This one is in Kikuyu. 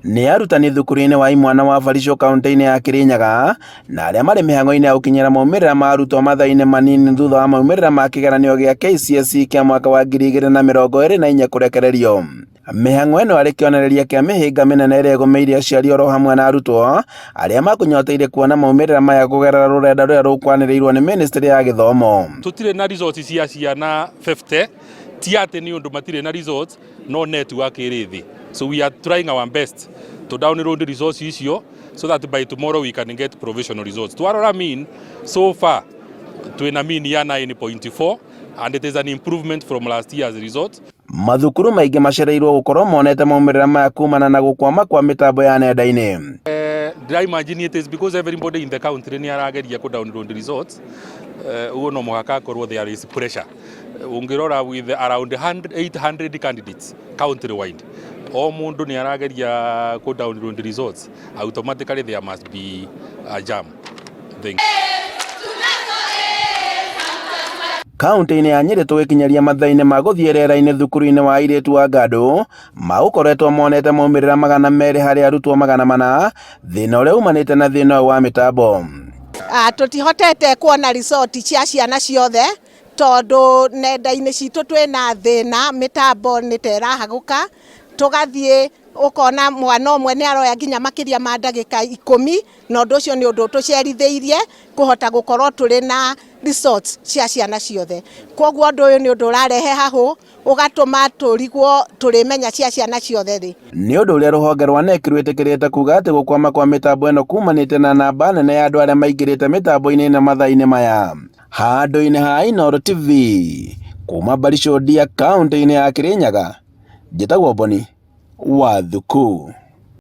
Nĩ arutani thukuru-inĩ wa imwana wa Baricho kaunti-inĩ ya Kirinyaga na arĩa marĩ mĩhang'o-inĩ ya gũkinyĩra maumĩrĩra ma arutwo mathaa-inĩ manini thutha wa maumĩrĩra ma kĩgeranio gĩa KCSE kĩa mwaka wa 2024 kũrekererio. Mĩhang'o ĩno arĩ kĩonereria kĩa mĩhĩnga mĩnene ĩrĩa ĩgũmĩire aciari oro hamwe na arutwo arĩa makũnyoteire kuona maumĩrĩra maya kũgerera rũrenda rũrĩa rũkwanĩrĩirwo nĩ Ministry ya Gĩthomo. Tũtirĩ na results cia ciana 50 ti atĩ nĩ ũndũ matirĩ na results no network ĩrĩ thĩ. So we are trying our best to download the results icio so that by tomorrow we can get provisional results. Twarora mean so far twina mean ya 9.4 and it is an improvement from last year's result. Mathukuru maingĩ macereirwo gũkorwo monete maumĩrĩra maya kumana na gũkwama kwa mĩtambo ya nenda-inĩ. I imagine it is because everybody in the country nĩ arageria ku download the results. Ugo no mũhaka korwo there is pressure. Ungirora with around 800 candidates country wide. O mundu nĩ arageria ku download the results. Automatically there must be a jam. Kaunti-inĩ ya Nyeri tũgĩkinyaria mathaa-inĩ ma gũthiĩ rĩera-inĩ thukuru-inĩ wa airĩtu wa Gado maũkoretwo monete maumĩrĩra 200 harĩ arutwo 400 thĩna ũrĩa umanĩte na thĩna wa mĩtambo. Tũtihotete kuona resort cia ciana ciothe tondũ nenda-inĩ citũ twĩna thĩna, mĩtambo nĩ ta ĩrahagũka, tũgathiĩ ukona mwana ũmwe nĩ aroya nginya makĩria ma ndagĩka 10 na ũndũ ũcio nĩ ũndũ tũcerithĩirie kũhota gũkorwo tũrĩ na resorts cia ciana ciothe. Koguo ũndũ ũyũ nĩ ũndũ ũrarehe hahũ ũgatũma tũrigwo tũrĩmenya cia ciana ciothe rĩ. Nĩ ũndũ ũrĩa rũhonge rwa KNEC rwĩtĩkĩrĩte kuga atĩ gũkwama kwa mĩtambo ĩno kumanĩte na namba nene ya andũ arĩa maingĩrĩte mĩtambo-inĩ na mathaa-inĩ maya. Handũ-inĩ ha Inooro TV kuma Baricho kaunti-inĩ ya Kirinyaga, njĩtagwo Boni Wathuku.